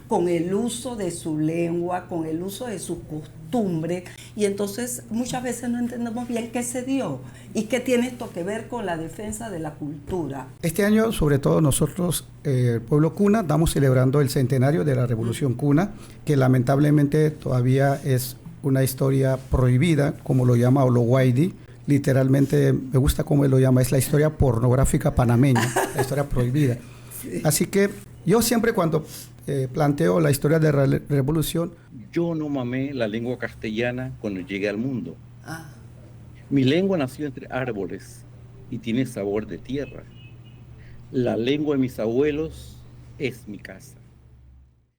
con el uso de su lengua, con el uso de sus costumbres, y entonces muchas veces no entendemos bien qué se dio y qué tiene esto que ver con la defensa de la cultura. Este año, sobre todo nosotros, el pueblo Kuna, estamos celebrando el centenario de la Revolución Kuna, que lamentablemente todavía es una historia prohibida, como lo llama Olowaidi. Literalmente, me gusta cómo él lo llama, es la historia pornográfica panameña, la historia prohibida. Sí. Así que yo siempre cuando planteo la historia de la revolución... Yo no mamé la lengua castellana cuando llegué al mundo. Mi lengua nació entre árboles y tiene sabor de tierra. La lengua de mis abuelos es mi casa.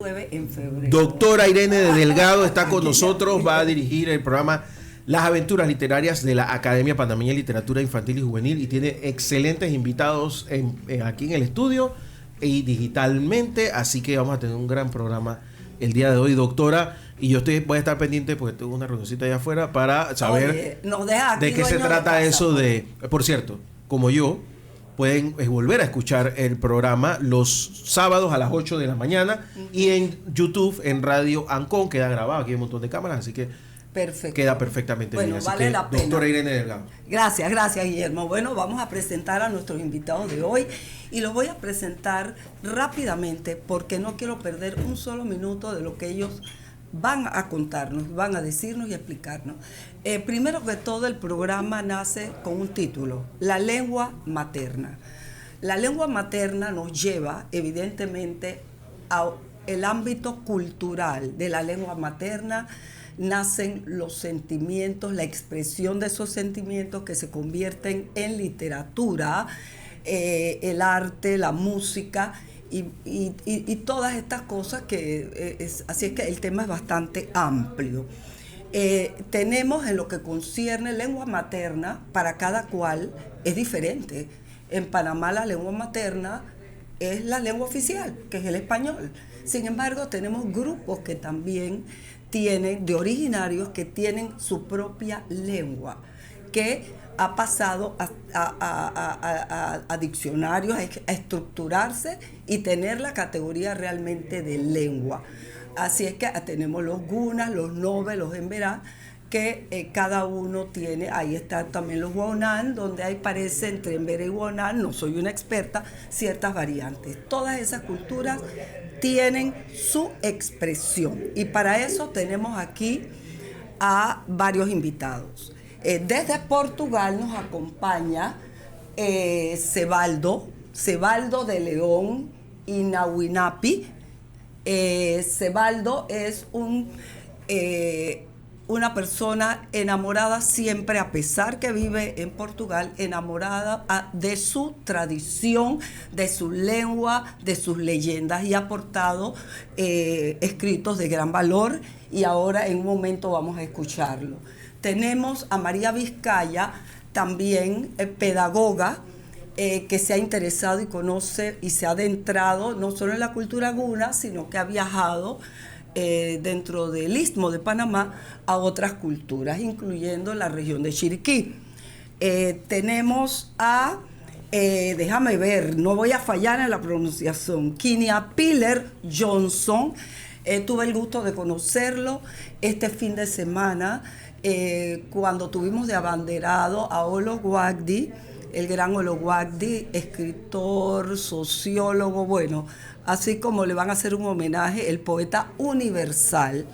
En febrero. Doctora Irene de Delgado está con nosotros, va a dirigir el programa Las Aventuras Literarias de la Academia Panameña de Literatura Infantil y Juvenil, y tiene excelentes invitados aquí en el estudio y digitalmente, así que vamos a tener un gran programa el día de hoy, doctora, y yo voy a estar pendiente porque tengo una reunioncita allá afuera para saber de qué se trata eso de... Por cierto, como yo, pueden volver a escuchar el programa los sábados a las 8 de la mañana y en YouTube, en Radio Ancon, queda grabado, aquí hay un montón de cámaras, así que perfecto. Queda perfectamente bien. Así vale que, la pena. Doctora Irene Delgado. Gracias, Guillermo. Bueno, vamos a presentar a nuestros invitados de hoy y los voy a presentar rápidamente porque no quiero perder un solo minuto de lo que ellos van a contarnos, van a decirnos y explicarnos. Primero que todo, el programa nace con un título, La lengua materna. La lengua materna nos lleva, evidentemente, al ámbito cultural de la lengua materna. Nacen los sentimientos, la expresión de esos sentimientos que se convierten en literatura, el arte, la música y todas estas cosas así es que el tema es bastante amplio. Tenemos en lo que concierne lengua materna, para cada cual es diferente. En Panamá la lengua materna es la lengua oficial, que es el español. Sin embargo, tenemos grupos que también de originarios que tienen su propia lengua, que ha pasado a diccionarios, a estructurarse y tener la categoría realmente de lengua. Así es que tenemos los gunas, los nove, los emberá, que cada uno tiene. Ahí están también los guaonán, donde ahí parece entre emberá y guaonán, no soy una experta, ciertas variantes. Todas esas culturas tienen su expresión y para eso tenemos aquí a varios invitados. Desde Portugal nos acompaña Cebaldo de León y Nahuinapi. Cebaldo es una persona enamorada siempre, a pesar que vive en Portugal, enamorada de su tradición, de su lengua, de sus leyendas, y ha aportado escritos de gran valor, y ahora en un momento vamos a escucharlo. Tenemos a María Vizcaya, también pedagoga, que se ha interesado y conoce y se ha adentrado no solo en la cultura guna, sino que ha viajado dentro del Istmo de Panamá a otras culturas, incluyendo la región de Chiriquí. Tenemos a, déjame ver, no voy a fallar en la pronunciación, Quiniapiller Johnson. Tuve el gusto de conocerlo este fin de semana cuando tuvimos de abanderado a Olowaidi, el gran Olowaidi, escritor, sociólogo, bueno, así como le van a hacer un homenaje, el poeta universal,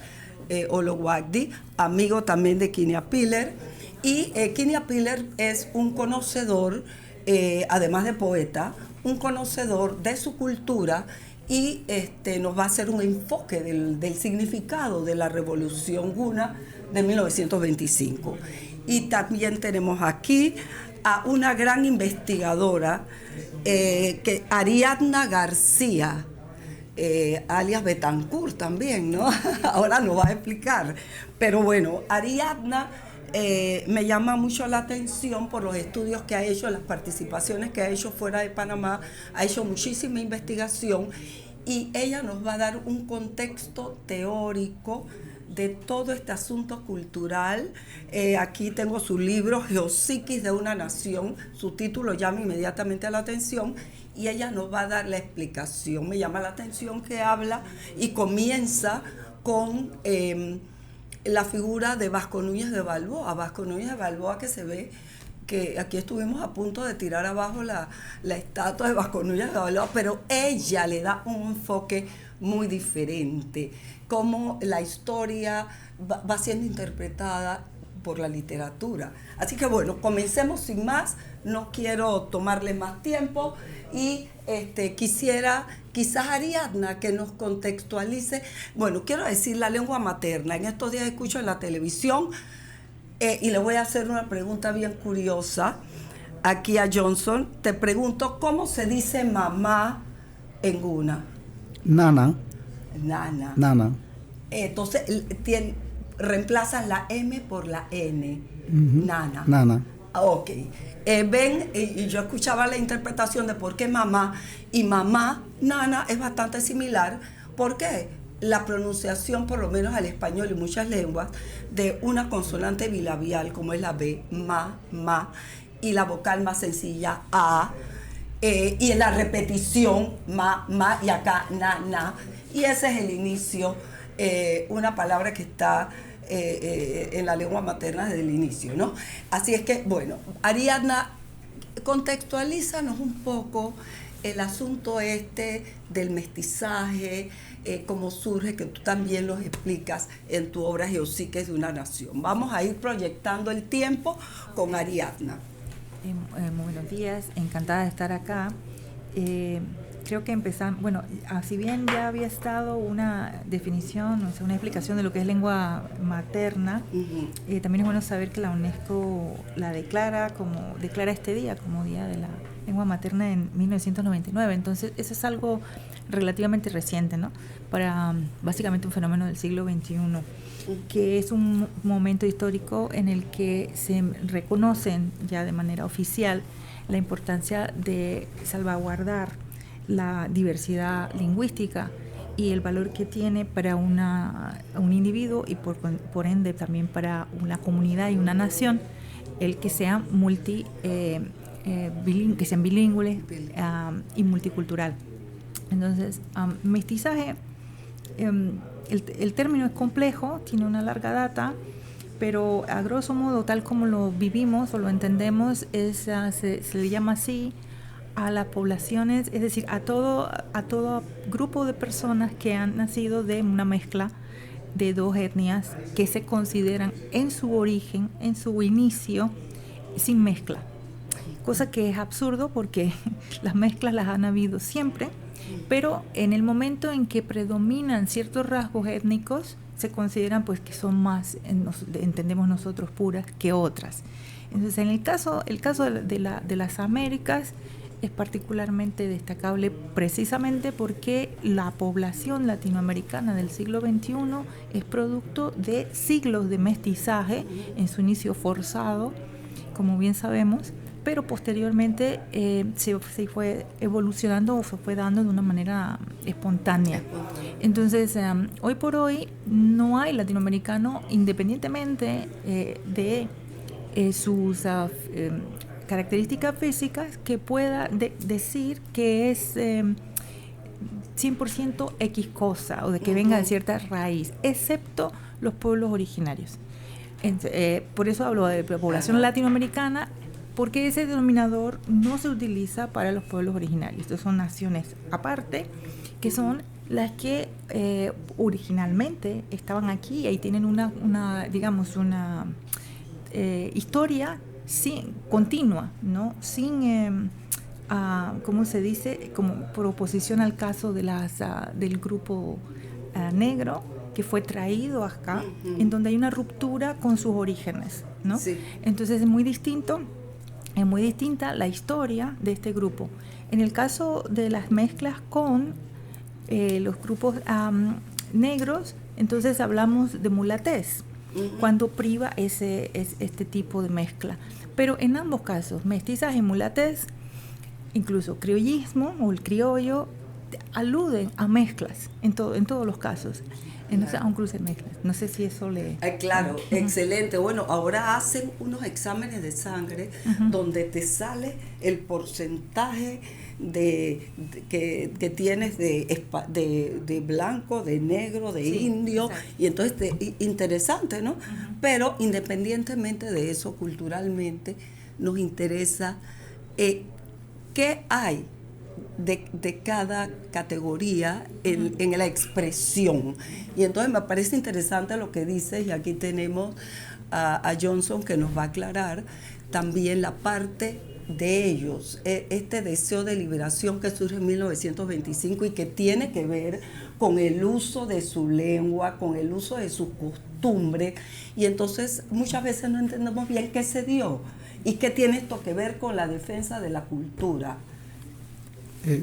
Olowaidi, amigo también de Quiniapiller. Y Quiniapiller es un conocedor, además de poeta, un conocedor de su cultura, y nos va a hacer un enfoque del significado de la Revolución Guna de 1925. Y también tenemos aquí a una gran investigadora, Ariadna García, alias Betancourt también, ¿no? Ahora nos va a explicar. Pero bueno, Ariadna me llama mucho la atención por los estudios que ha hecho, las participaciones que ha hecho fuera de Panamá, ha hecho muchísima investigación, y ella nos va a dar un contexto teórico de todo este asunto cultural. Aquí tengo su libro, Geopsiquis de una nación, su título llama inmediatamente la atención, y ella nos va a dar la explicación. Me llama la atención que habla y comienza con la figura de Vasco Núñez de Balboa, que se ve que aquí estuvimos a punto de tirar abajo la estatua de Vasco Núñez de Balboa, pero ella le da un enfoque muy diferente, cómo la historia va siendo interpretada por la literatura. Así que bueno, comencemos sin más, no quiero tomarle más tiempo y quisiera quizás Ariadna que nos contextualice. Bueno, quiero decir la lengua materna. En estos días escucho en la televisión y le voy a hacer una pregunta bien curiosa aquí a Johnson. Te pregunto, ¿cómo se dice mamá en Guna? Nana. Entonces, reemplazas la M por la N. Nana. Ok. Ven, y yo escuchaba la interpretación de por qué mamá y mamá, nana, es bastante similar. ¿Por qué? La pronunciación, por lo menos al español y muchas lenguas, de una consonante bilabial como es la B, ma, y la vocal más sencilla, a, y en la repetición, ma, y acá, na. Y ese es el inicio, una palabra que está en la lengua materna desde el inicio, ¿no? Así es que, bueno, Ariadna, contextualízanos un poco el asunto del mestizaje, cómo surge, que tú también los explicas en tu obra Geopsiques de una nación. Vamos a ir proyectando el tiempo con Ariadna. Muy buenos días, encantada de estar acá. Creo que empezamos, bueno, si bien ya había estado una definición, o sea, una explicación de lo que es lengua materna, también es bueno saber que la UNESCO la declara este día como Día de la Lengua Materna en 1999. Entonces, eso es algo relativamente reciente, ¿no? Para básicamente un fenómeno del siglo XXI, que es un momento histórico en el que se reconocen ya de manera oficial la importancia de salvaguardar la diversidad lingüística y el valor que tiene para un individuo y por ende también para una comunidad y una nación el que sean que sean bilingües y multicultural. Entonces, mestizaje, el término es complejo, tiene una larga data, pero a grosso modo, tal como lo vivimos o lo entendemos, se le llama así a las poblaciones, es decir, a todo grupo de personas que han nacido de una mezcla de dos etnias que se consideran en su origen, en su inicio, sin mezcla. Cosa que es absurdo porque las mezclas las han habido siempre, pero en el momento en que predominan ciertos rasgos étnicos, se consideran pues que son más, entendemos nosotros, puras que otras. Entonces, en el caso de las Américas, es particularmente destacable precisamente porque la población latinoamericana del siglo XXI es producto de siglos de mestizaje en su inicio forzado, como bien sabemos, pero posteriormente se fue evolucionando o se fue dando de una manera espontánea. Entonces, hoy por hoy no hay latinoamericano, independientemente de sus características físicas, que pueda decir que es 100% X cosa o de que venga de cierta raíz, excepto los pueblos originarios. Por eso hablo de población latinoamericana, porque ese denominador no se utiliza para los pueblos originarios. Estos son naciones aparte, que son las que originalmente estaban aquí y ahí tienen una historia continua, ¿no? Sin, ¿cómo se dice? Como proposición al caso de del grupo negro que fue traído acá, en donde hay una ruptura con sus orígenes, ¿no? Sí. Entonces es muy distinta la historia de este grupo. En el caso de las mezclas con los grupos negros, entonces hablamos de mulatez, cuando priva este tipo de mezcla. Pero en ambos casos, mestizaje y mulatez, incluso criollismo o el criollo, aluden a mezclas en todos los casos. Entonces, a un cruce de mezclas. No sé si eso le... Claro, excelente. Bueno, ahora hacen unos exámenes de sangre donde te sale el porcentaje que tienes de blanco, de negro, de indio, exacto. Y entonces interesante, ¿no? Pero independientemente de eso, culturalmente nos interesa qué hay de cada categoría en la expresión. Y entonces me parece interesante lo que dices, y aquí tenemos a Johnson que nos va a aclarar también la parte de ellos, este deseo de liberación que surge en 1925 y que tiene que ver con el uso de su lengua, con el uso de sus costumbres, y entonces muchas veces no entendemos bien qué se dio y qué tiene esto que ver con la defensa de la cultura.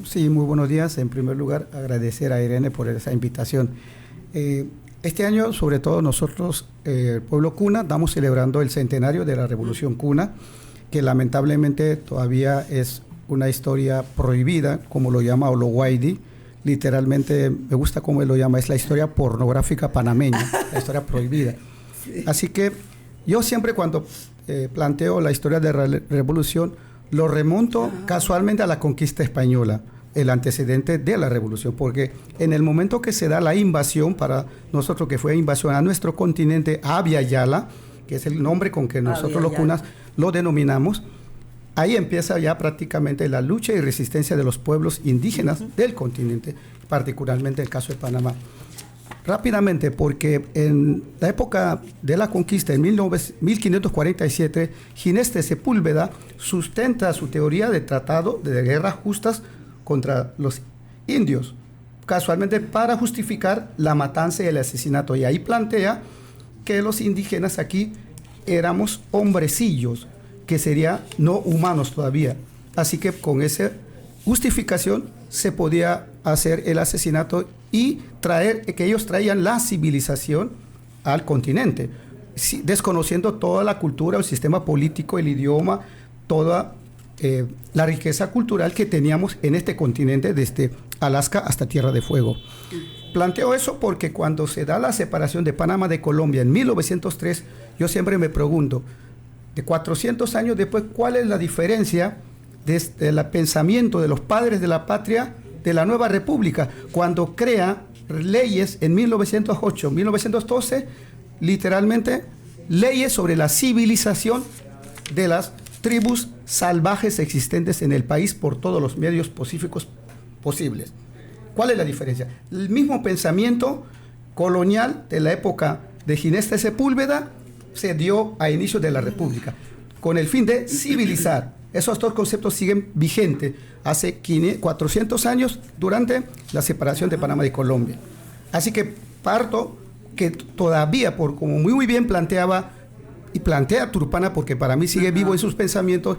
Sí, muy buenos días. En primer lugar, agradecer a Irene por esa invitación. Este año, sobre todo nosotros, el pueblo Kuna, estamos celebrando el centenario de la Revolución Kuna, que lamentablemente todavía es una historia prohibida, como lo llama Olowaidi. Literalmente, me gusta cómo él lo llama, es la historia pornográfica panameña, la historia prohibida. Sí. Así que yo siempre cuando planteo la historia de la revolución, lo remonto casualmente a la conquista española, el antecedente de la revolución, porque en el momento que se da la invasión, para nosotros que fue invasión a nuestro continente, a Abya Yala, que es el nombre con que nosotros los cunas lo denominamos, ahí empieza ya prácticamente la lucha y resistencia de los pueblos indígenas del continente, particularmente el caso de Panamá. Rápidamente, porque en la época de la conquista, en 1547, Ginés de Sepúlveda sustenta su teoría de tratado de guerras justas contra los indios, casualmente para justificar la matanza y el asesinato. Y ahí plantea que los indígenas aquí éramos hombrecillos, que serían no humanos todavía. Así que con esa justificación se podía hacer el asesinato y que ellos traían la civilización al continente, desconociendo toda la cultura, el sistema político, el idioma, toda la riqueza cultural que teníamos en este continente, desde Alaska hasta Tierra de Fuego. Planteo eso porque cuando se da la separación de Panamá de Colombia en 1903, yo siempre me pregunto, de 400 años después, ¿cuál es la diferencia desde el pensamiento de los padres de la patria de la nueva república, cuando crea leyes en 1908, 1912, literalmente leyes sobre la civilización de las tribus salvajes existentes en el país por todos los medios pacíficos posibles? ¿Cuál es la diferencia? El mismo pensamiento colonial de la época de Ginés de Sepúlveda se dio a inicios de la república, con el fin de civilizar. Esos dos conceptos siguen vigentes hace 400 años durante la separación de Panamá de Colombia. Así que parto que todavía, como muy bien planteaba y plantea Turpana, porque para mí sigue vivo en sus pensamientos,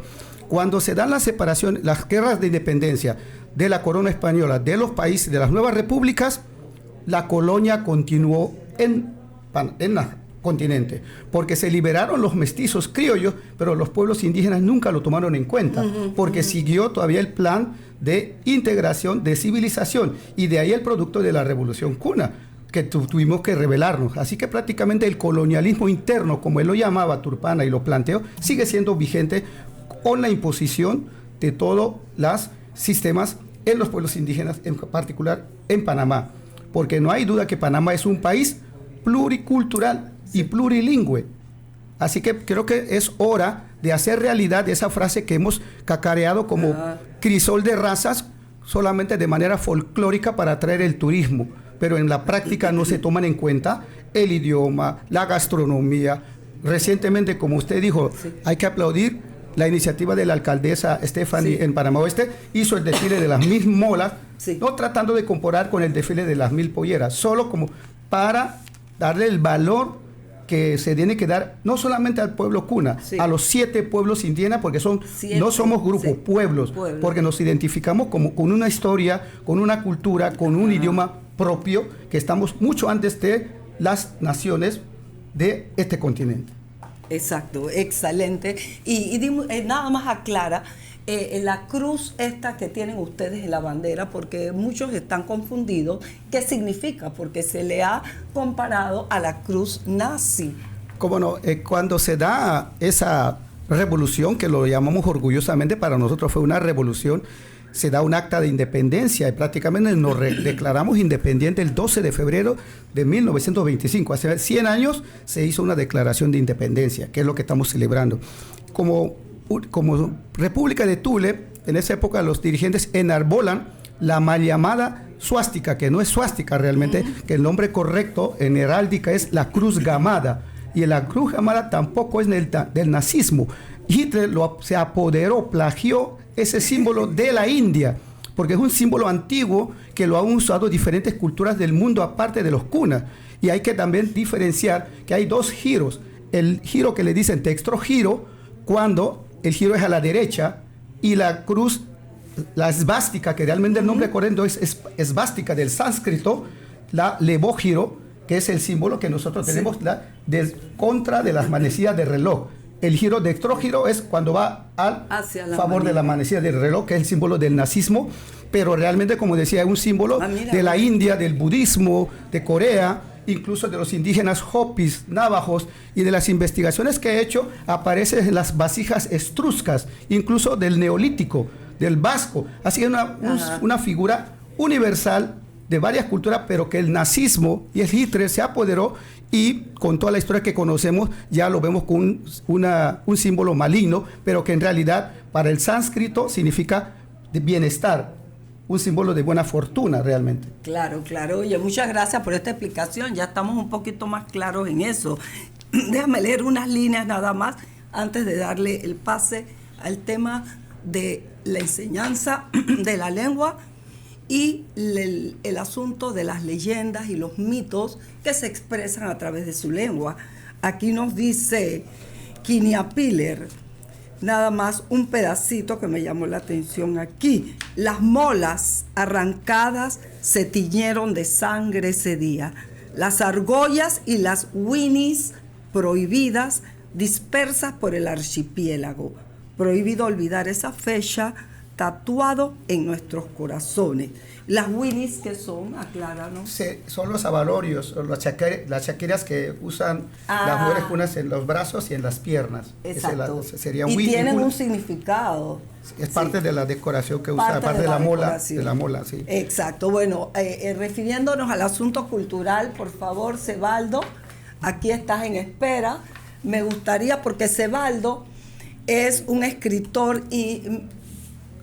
cuando se dan la separación, las guerras de independencia de la corona española, de los países, de las nuevas repúblicas, la colonia continuó en continente, porque se liberaron los mestizos criollos, pero los pueblos indígenas nunca lo tomaron en cuenta, porque siguió todavía el plan de integración, de civilización, y de ahí el producto de la Revolución Kuna, que tuvimos que rebelarnos. Así que prácticamente el colonialismo interno, como él lo llamaba Turpana y lo planteó, sigue siendo vigente con la imposición de todos los sistemas en los pueblos indígenas, en particular en Panamá, porque no hay duda que Panamá es un país pluricultural y plurilingüe. Así que creo que es hora de hacer realidad esa frase que hemos cacareado como crisol de razas, solamente de manera folclórica para atraer el turismo, pero en la práctica no se toman en cuenta el idioma, la gastronomía. Recientemente, como usted dijo, hay que aplaudir la iniciativa de la alcaldesa Stephanie en Panamá Oeste, hizo el desfile de las 1000 molas, no tratando de comparar con el desfile de las 1000 polleras, solo como para darle el valor que se tiene que dar no solamente al pueblo Kuna, a los 7 pueblos indígenas, porque no somos grupos, pueblos, porque nos identificamos con una historia, con una cultura, con un idioma propio, que estamos mucho antes de las naciones de este continente. Exacto, excelente. Y nada más aclara la cruz esta que tienen ustedes en la bandera, porque muchos están confundidos, ¿qué significa? Porque se le ha comparado a la cruz nazi. Cómo no, cuando se da esa revolución, que lo llamamos orgullosamente, para nosotros fue una revolución, se da un acta de independencia y prácticamente nos declaramos independientes el 12 de febrero de 1925. Hace 100 años se hizo una declaración de independencia, que es lo que estamos celebrando. Como República de Thule, en esa época los dirigentes enarbolan la mal llamada suástica, que no es suástica realmente, que el nombre correcto en heráldica es la cruz gamada. Y la cruz gamada tampoco es del nazismo. Hitler se apoderó, plagió ese símbolo de la India, porque es un símbolo antiguo que lo han usado diferentes culturas del mundo aparte de los kunas. Y hay que también diferenciar que hay dos giros. El giro que le dicen dextrogiro, cuando el giro es a la derecha, y la cruz, la esvástica, que realmente el nombre correcto es esvástica del sánscrito, la levógiro, que es el símbolo que nosotros tenemos contra de las manecillas del reloj. El giro dextrógiro es cuando va al favor de la manecilla del reloj, que es el símbolo del nazismo, pero realmente, como decía, es un símbolo de la India, del budismo, de Corea, incluso de los indígenas Hopis, navajos, y de las investigaciones que he hecho, aparecen en las vasijas etruscas, incluso del neolítico, del vasco. Así que es una figura universal de varias culturas, pero que el nazismo y el Hitler se apoderó, y con toda la historia que conocemos ya lo vemos con un símbolo maligno, pero que en realidad para el sánscrito significa de bienestar, un símbolo de buena fortuna realmente. Claro, claro. Oye, muchas gracias por esta explicación, ya estamos un poquito más claros en eso. Déjame leer unas líneas nada más antes de darle el pase al tema de la enseñanza de la lengua y el asunto de las leyendas y los mitos que se expresan a través de su lengua. Aquí nos dice Quiniapiller, nada más un pedacito que me llamó la atención aquí. Las molas arrancadas se tiñeron de sangre ese día. Las argollas y las winnies prohibidas dispersas por el archipiélago. Prohibido olvidar esa fecha, tatuado en nuestros corazones. Las winnies, que son, acláranos. Son los abalorios, las chaqueras que usan las mujeres kunas en los brazos y en las piernas. Exacto. Sería y tienen una, un significado. Es parte de la decoración que usa, parte de la mola. De la mola, sí. Exacto. Bueno, refiriéndonos al asunto cultural, por favor, Cebaldo, aquí estás en espera. Me gustaría, porque Cebaldo es un escritor y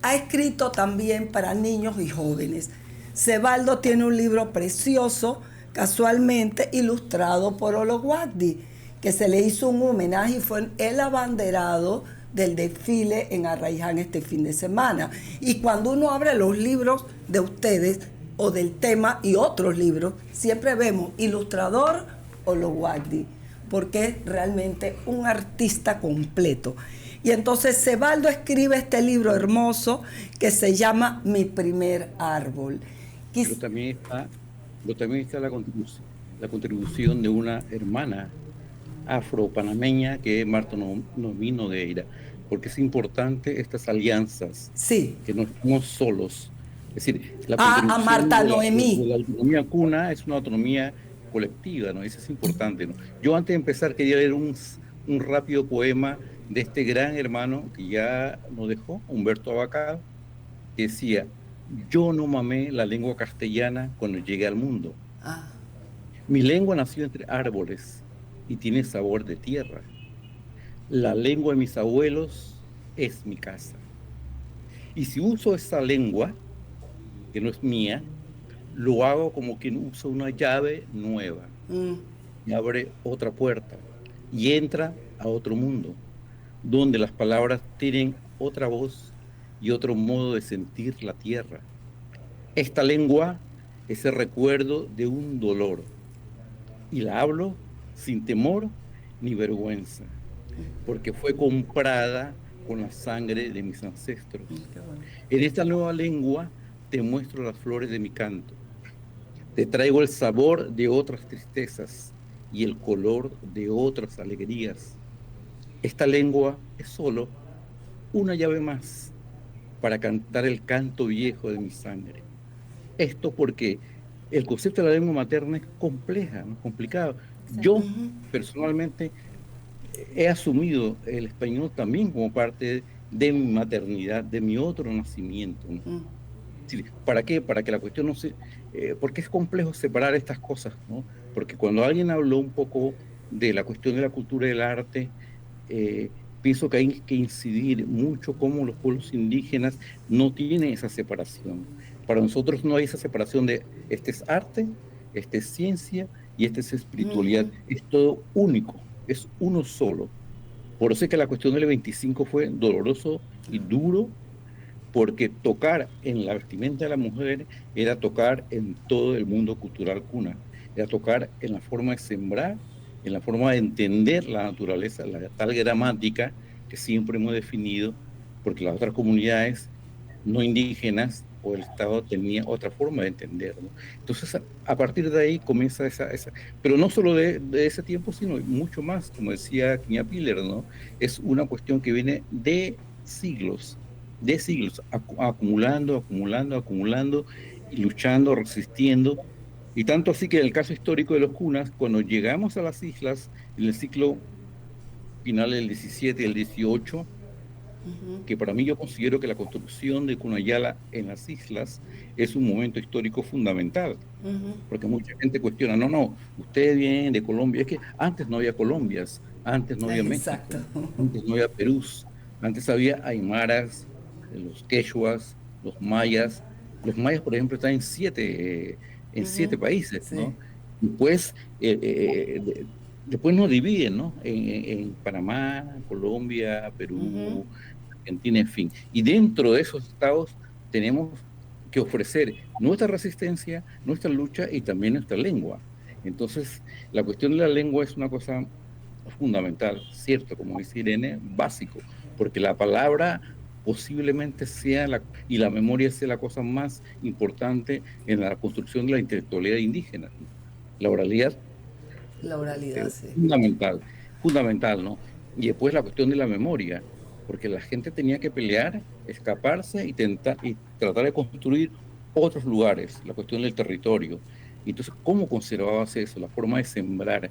ha escrito también para niños y jóvenes. Cebaldo tiene un libro precioso, casualmente ilustrado por Ologuagdi, que se le hizo un homenaje y fue el abanderado del desfile en Arraiján este fin de semana. Y cuando uno abre los libros de ustedes o del tema y otros libros, siempre vemos ilustrador Ologuagdi, porque es realmente un artista completo. Y entonces Cebaldo escribe este libro hermoso que se llama Mi primer árbol. Pero también está la contribución de una hermana afro-panameña, que es Marta Nomino de Eira, porque es importante estas alianzas, sí, que no estamos solos. Es decir, la a Marta Noemí. La autonomía kuna es una autonomía colectiva, ¿no? Eso es importante, ¿no? Yo antes de empezar quería leer un rápido poema de este gran hermano que ya nos dejó, Humberto Abacado, que decía: yo no mamé la lengua castellana cuando llegué al mundo. Mi lengua nació entre árboles y tiene sabor de tierra. La lengua de mis abuelos es mi casa. Y si uso esa lengua, que no es mía, lo hago como quien usa una llave nueva. Y abre otra puerta y entra a otro mundo, donde las palabras tienen otra voz y otro modo de sentir la tierra. Esta lengua es el recuerdo de un dolor, y la hablo sin temor ni vergüenza, porque fue comprada con la sangre de mis ancestros. En esta nueva lengua te muestro las flores de mi canto, te traigo el sabor de otras tristezas y el color de otras alegrías. Esta lengua es solo una llave más para cantar el canto viejo de mi sangre. Esto porque el concepto de la lengua materna es compleja, ¿no? Complicado. Yo personalmente he asumido el español también como parte de mi maternidad, de mi otro nacimiento, ¿no? ¿Para qué? Para que la cuestión no se... porque es complejo separar estas cosas, ¿no? Porque cuando alguien habló un poco de la cuestión de la cultura y del arte, pienso que hay que incidir mucho cómo los pueblos indígenas no tienen esa separación. Para nosotros no hay esa separación de este es arte, este es ciencia y este es espiritualidad. Es todo único, es uno solo. Por eso es que la cuestión del 25 fue doloroso y duro, porque tocar en la vestimenta de la mujer era tocar en todo el mundo cultural cuna, era tocar en la forma de sembrar, en la forma de entender la naturaleza, la tal gramática que siempre hemos definido, porque las otras comunidades no indígenas o el Estado tenía otra forma de entender, ¿no? Entonces, a partir de ahí comienza esa pero no solo de ese tiempo, sino mucho más, como decía Kniapiller, ¿no? Es una cuestión que viene de siglos, acumulando y luchando, resistiendo. Y tanto así que en el caso histórico de los cunas, cuando llegamos a las islas, en el ciclo final del 17 y el 18, que para mí yo considero que la construcción de Cunayala en las islas es un momento histórico fundamental, porque mucha gente cuestiona, no, ustedes vienen de Colombia, es que antes no había Colombias, antes no había México, antes no había Perú, antes había aymaras, los quechuas, los mayas, por ejemplo, están en siete países, ¿no? Después, después nos dividen, ¿no? En Panamá, Colombia, Perú, Argentina, en fin. Y dentro de esos estados tenemos que ofrecer nuestra resistencia, nuestra lucha y también nuestra lengua. Entonces, la cuestión de la lengua es una cosa fundamental, cierto, como dice Irene, básico, porque la palabra posiblemente sea y la memoria sea la cosa más importante en la construcción de la intelectualidad indígena. La oralidad sí. Fundamental, ¿no? Y después la cuestión de la memoria, porque la gente tenía que pelear, escaparse y tratar de construir otros lugares, la cuestión del territorio. Entonces, ¿cómo conservabas eso? La forma de sembrar,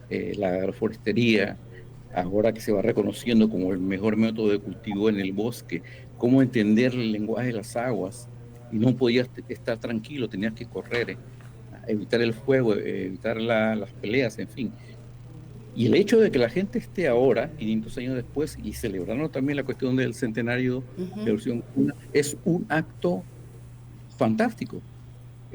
la agroforestería, ahora que se va reconociendo como el mejor método de cultivo en el bosque, cómo entender el lenguaje de las aguas, y no podías estar tranquilo, tenías que correr, evitar el fuego, evitar las peleas, en fin. Y el hecho de que la gente esté ahora, 500 años después, y celebrando también la cuestión del centenario de la Revolución Cuna, es un acto fantástico.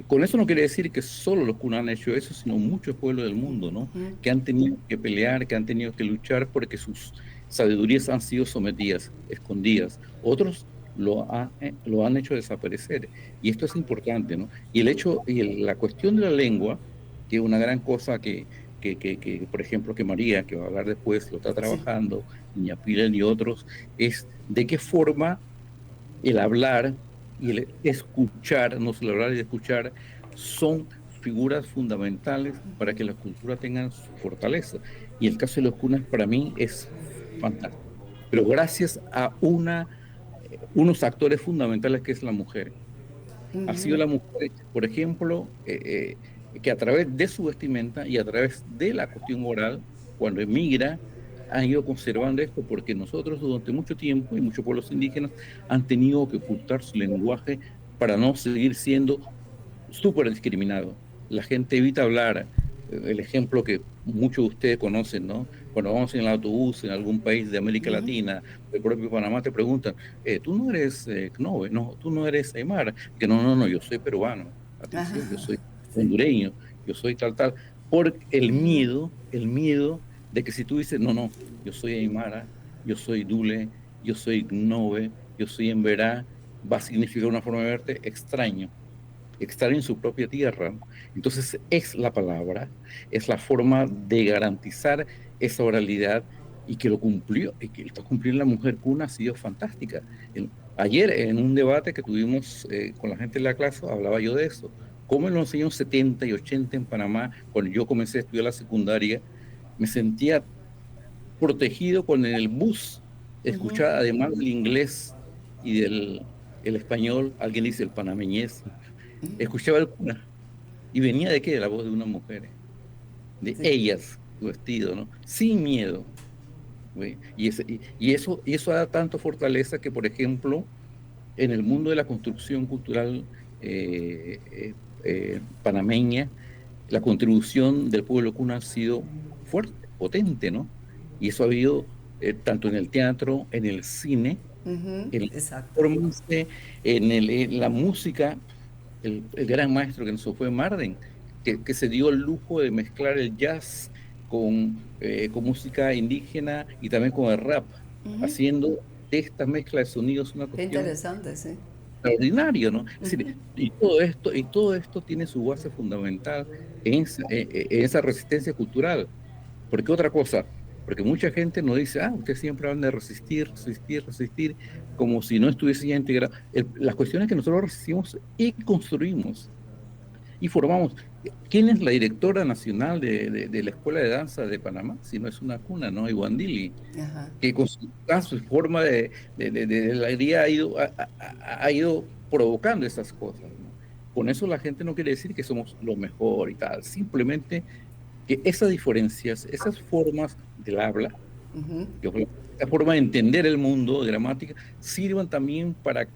Con eso no quiere decir que solo los cunas han hecho eso, sino muchos pueblos del mundo, ¿no? Que han tenido que pelear, que han tenido que luchar porque sus sabidurías han sido sometidas, escondidas. Otros lo han hecho desaparecer. Y esto es importante, ¿no? Y la cuestión de la lengua, que es una gran cosa que por ejemplo, que María, que va a hablar después, lo está trabajando, ni Pilar ni otros, es de qué forma el hablar y el escuchar, no solo hablar y escuchar, son figuras fundamentales para que la cultura tenga su fortaleza. Y el caso de los cunas para mí es fantástico. Pero gracias a unos actores fundamentales que es la mujer. Ha sido la mujer, por ejemplo, que a través de su vestimenta y a través de la cuestión oral, cuando emigra, han ido conservando esto, porque nosotros durante mucho tiempo, y muchos pueblos indígenas, han tenido que ocultar su lenguaje para no seguir siendo súper discriminados. La gente evita hablar. El ejemplo que muchos de ustedes conocen, ¿no? Cuando vamos en el autobús en algún país de América Latina, el propio Panamá, te preguntan, tú no eres Knobe, no, tú no eres Aymara, que no, yo soy peruano, atención, yo soy hondureño, yo soy tal, por el miedo de que si tú dices, no, yo soy Aymara, yo soy Dule, yo soy Knobe, yo soy Emberá, va a significar una forma de verte extraño en su propia tierra. Entonces es la palabra, es la forma de garantizar esa oralidad, y que lo cumplió, y que está cumpliendo la mujer cuna ha sido fantástica. Ayer en un debate que tuvimos con la gente de la clase, hablaba yo de eso. Como en los años 70 y 80 en Panamá, cuando yo comencé a estudiar la secundaria, me sentía protegido cuando en el bus escuchaba, además del inglés, y del el español, alguien dice el panameñés, escuchaba el cuna y venía de qué, de la voz de una mujer, de ellas, su vestido, ¿no? Sin miedo. ¿Ve? Y eso da tanto fortaleza que, por ejemplo, en el mundo de la construcción cultural panameña, la contribución del pueblo cuna ha sido fuerte, potente, ¿no? Y eso ha habido tanto en el teatro, en el cine, en la performance, en la música. El gran maestro que nos fue Marden, que se dio el lujo de mezclar el jazz con música indígena y también con el rap, haciendo de esta mezcla de sonidos una cuestión... Qué interesante, sí. Extraordinario, ¿no? Es decir, y todo esto tiene su base fundamental en esa resistencia cultural. Porque otra cosa, porque mucha gente nos dice, usted siempre habla de resistir, como si no estuviese ya integrado. Las cuestiones que nosotros resistimos y construimos y formamos. ¿Quién es la directora nacional de la Escuela de Danza de Panamá? Si no es una cuna, ¿no? Iguandili, que con su forma de la alegría ha ido provocando esas cosas, ¿no? Con eso la gente no quiere decir que somos lo mejor y tal, simplemente que esas diferencias, esas formas del habla, esa forma de entender el mundo, de gramática, sirvan también para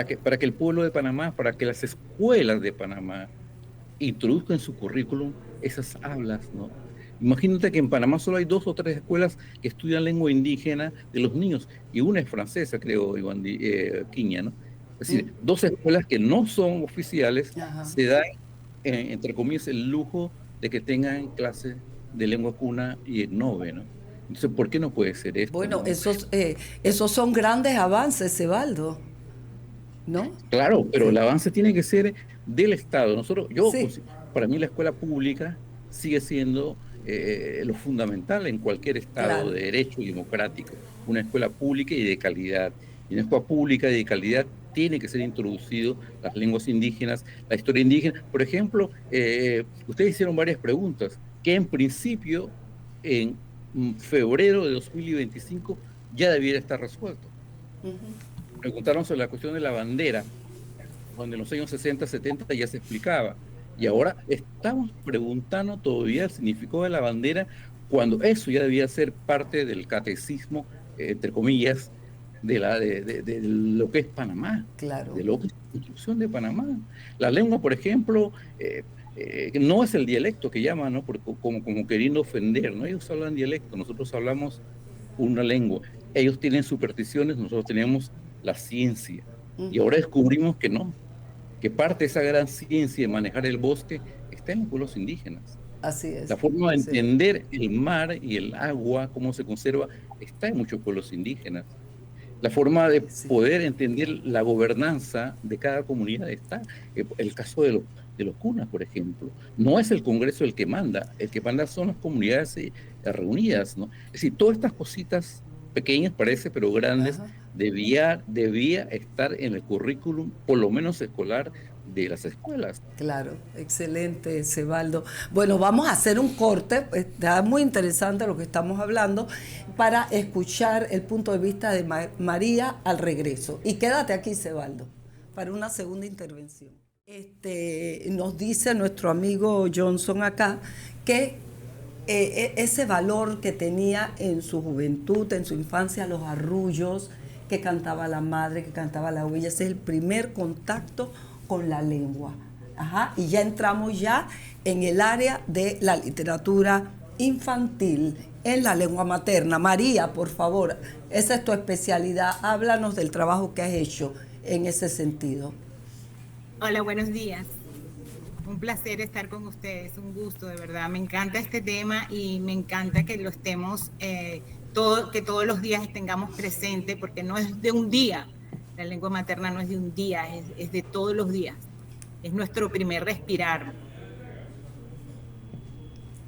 que el pueblo de Panamá, para que las escuelas de Panamá introduzcan en su currículum esas hablas, ¿no? Imagínate que en Panamá solo hay 2 o 3 escuelas que estudian lengua indígena de los niños, y una es francesa, creo, Quiña, ¿no? Es decir, 2 escuelas que no son oficiales, se dan, entre comillas, el lujo de que tengan clases de lengua cuna y etnove, ¿no? Entonces, ¿por qué no puede ser esto? Bueno, ¿no? esos son grandes avances, Evaldo, ¿no? Claro, pero el avance tiene que ser del Estado. Para mí la escuela pública sigue siendo lo fundamental en cualquier Estado de derecho y democrático. Una escuela pública y de calidad. Y en una escuela pública y de calidad tiene que ser introducido las lenguas indígenas, la historia indígena. Por ejemplo, ustedes hicieron varias preguntas, que en principio en febrero de 2025 ya debiera estar resuelto. Preguntaron sobre la cuestión de la bandera, donde en los años 60, 70 ya se explicaba. Y ahora estamos preguntando todavía el significado de la bandera, cuando eso ya debía ser parte del catecismo, entre comillas, de lo que es Panamá, de lo que es la construcción de Panamá. La lengua, por ejemplo, no es el dialecto que llaman, ¿no? Como queriendo ofender, ¿no? Ellos hablan dialecto, nosotros hablamos una lengua. Ellos tienen supersticiones, nosotros tenemos la ciencia. Y ahora descubrimos que no, que parte de esa gran ciencia de manejar el bosque está en los pueblos indígenas. Así es. La forma de entender el mar y el agua, cómo se conserva, está en muchos pueblos indígenas. La forma de poder entender la gobernanza de cada comunidad está. El caso de los cunas, por ejemplo. No es el Congreso el que manda son las comunidades reunidas, ¿no? Es decir, todas estas cositas pequeñas parece, pero grandes, debía estar en el currículum, por lo menos escolar, de las escuelas. Claro, excelente, Evaldo. Bueno, vamos a hacer un corte, está muy interesante lo que estamos hablando, para escuchar el punto de vista de María al regreso. Y quédate aquí, Evaldo, para una segunda intervención. Nos dice nuestro amigo Johnson acá que ese valor que tenía en su juventud, en su infancia, los arrullos, que cantaba la madre, que cantaba la huella, ese es el primer contacto con la lengua. Y ya entramos ya en el área de la literatura infantil en la lengua materna. María, por favor, esa es tu especialidad. Háblanos del trabajo que has hecho en ese sentido. Hola, buenos días. Un placer estar con ustedes, un gusto, de verdad. Me encanta este tema y me encanta que lo estemos, que todos los días tengamos presente, porque no es de un día. La lengua materna no es de un día, es de todos los días. Es nuestro primer respirar.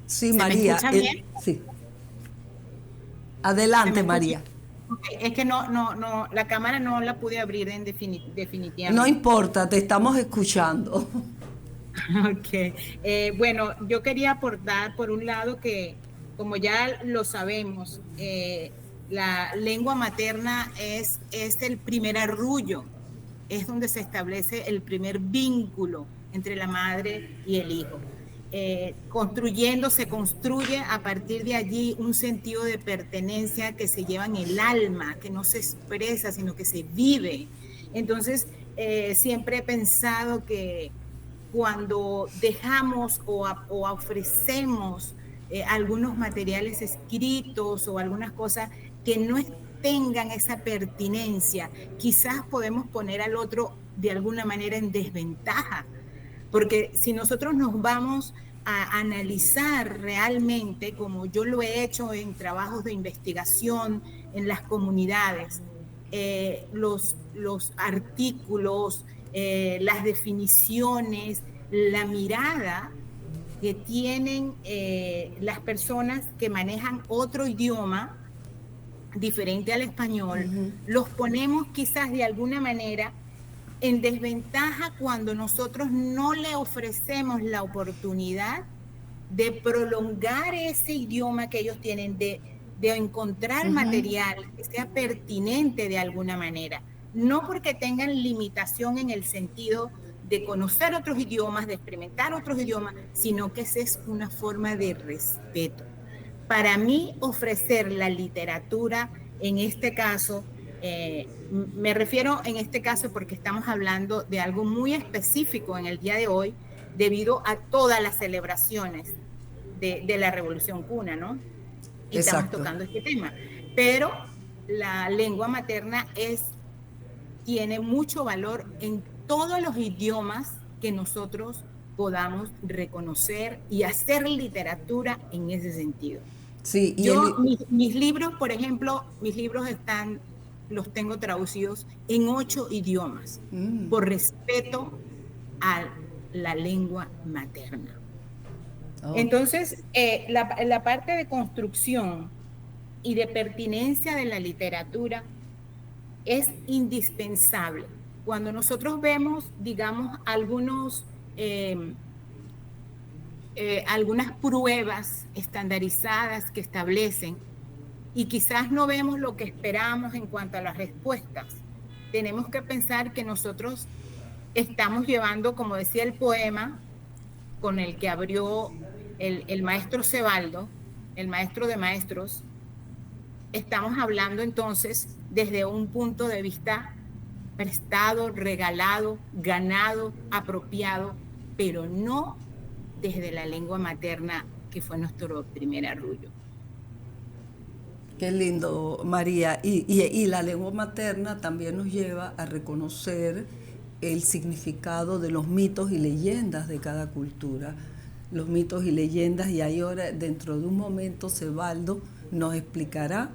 Sí, María. ¿Me escucha bien? Sí. Adelante, María. Es que no, la cámara no la pude abrir definitivamente. No importa, te estamos escuchando. Ok. Bueno, yo quería aportar, por un lado, que como ya lo sabemos, la lengua materna es el primer arrullo, es donde se establece el primer vínculo entre la madre y el hijo. Se construye a partir de allí un sentido de pertenencia que se lleva en el alma, que no se expresa, sino que se vive. Entonces, siempre he pensado que cuando dejamos o ofrecemos algunos materiales escritos o algunas cosas que no tengan esa pertinencia, quizás podemos poner al otro de alguna manera en desventaja. Porque si nosotros nos vamos a analizar realmente, como yo lo he hecho en trabajos de investigación en las comunidades, los artículos, las definiciones, la mirada que tienen las personas que manejan otro idioma diferente al español, los ponemos quizás de alguna manera en desventaja cuando nosotros no le ofrecemos la oportunidad de prolongar ese idioma que ellos tienen, de encontrar material que sea pertinente de alguna manera. No porque tengan limitación en el sentido de conocer otros idiomas, de experimentar otros idiomas, sino que esa es una forma de respeto. Para mí, ofrecer la literatura, en este caso, me refiero en este caso porque estamos hablando de algo muy específico en el día de hoy, debido a todas las celebraciones de la Revolución Cuna, ¿no? Y estamos tocando este tema. Pero la lengua materna tiene mucho valor en todos los idiomas que nosotros podamos reconocer y hacer literatura en ese sentido. Sí, y mis libros, por ejemplo, los tengo traducidos en 8 idiomas, por respeto a la lengua materna. Entonces, la parte de construcción y de pertinencia de la literatura es indispensable. Cuando nosotros vemos, digamos, algunas pruebas estandarizadas que establecen y quizás no vemos lo que esperamos en cuanto a las respuestas, tenemos que pensar que nosotros estamos llevando, como decía el poema con el que abrió el maestro Cebaldo, el maestro de maestros, estamos hablando entonces desde un punto de vista prestado, regalado, ganado, apropiado, pero no desde la lengua materna, que fue nuestro primer arrullo. Qué lindo, María. Y la lengua materna también nos lleva a reconocer el significado de los mitos y leyendas de cada cultura. Los mitos y leyendas, y ahí ahora, dentro de un momento, Cebaldo nos explicará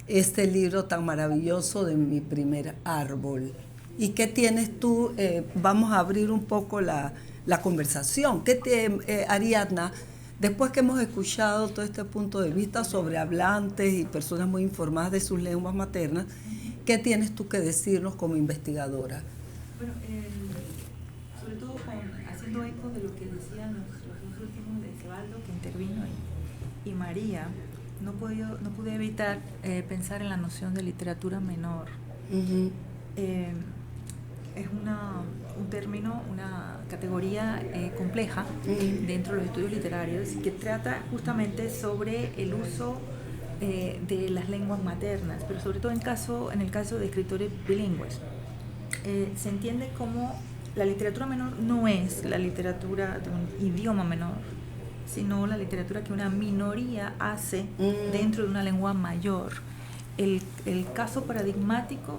este libro tan maravilloso de Mi primer árbol. ¿Y qué tienes tú? Vamos a abrir un poco la conversación. Ariadna, después que hemos escuchado todo este punto de vista sobre hablantes y personas muy informadas de sus lenguas maternas, ¿qué tienes tú que decirnos como investigadora? Bueno, sobre todo haciendo eco de lo que decían los dos últimos de Cebaldo, que intervino, y María, no pude evitar pensar en la noción de literatura menor. Uh-huh. Es un término, una categoría compleja dentro de los estudios literarios, que trata justamente sobre el uso de las lenguas maternas, pero sobre todo en el caso de escritores bilingües. Se entiende como la literatura menor no es la literatura de un idioma menor, sino la literatura que una minoría hace dentro de una lengua mayor. El caso paradigmático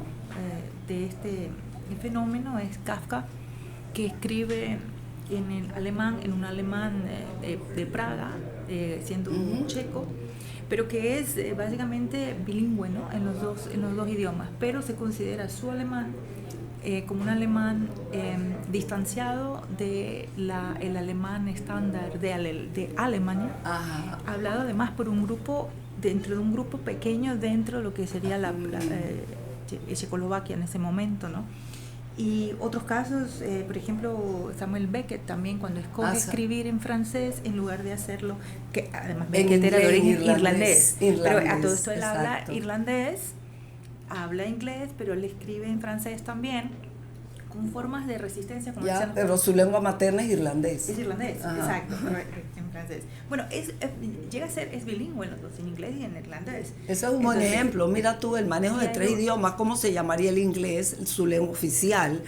de este fenómeno es Kafka, que escribe en un alemán de Praga, siendo un checo, pero que es básicamente bilingüe, ¿no? en los dos idiomas, pero se considera su alemán como un alemán distanciado de el alemán estándar de Alemania, hablado además por dentro de un grupo pequeño dentro de lo que sería la Checoslovaquia en ese momento, ¿no? Y otros casos, por ejemplo, Samuel Beckett también, cuando escoge escribir en francés en lugar de hacerlo, que además Beckett era de origen irlandés, pero a todo esto él habla irlandés, habla inglés, pero él escribe en francés también, con formas de resistencia. Como ya, pero su lengua materna es irlandés. Es irlandés, exacto, en francés. Bueno, llega a ser, es bilingüe en los dos, en inglés y en irlandés. Ese es un buen ejemplo. Mira tú, el manejo de 3 idiomas, ¿cómo se llamaría el inglés, su lengua oficial?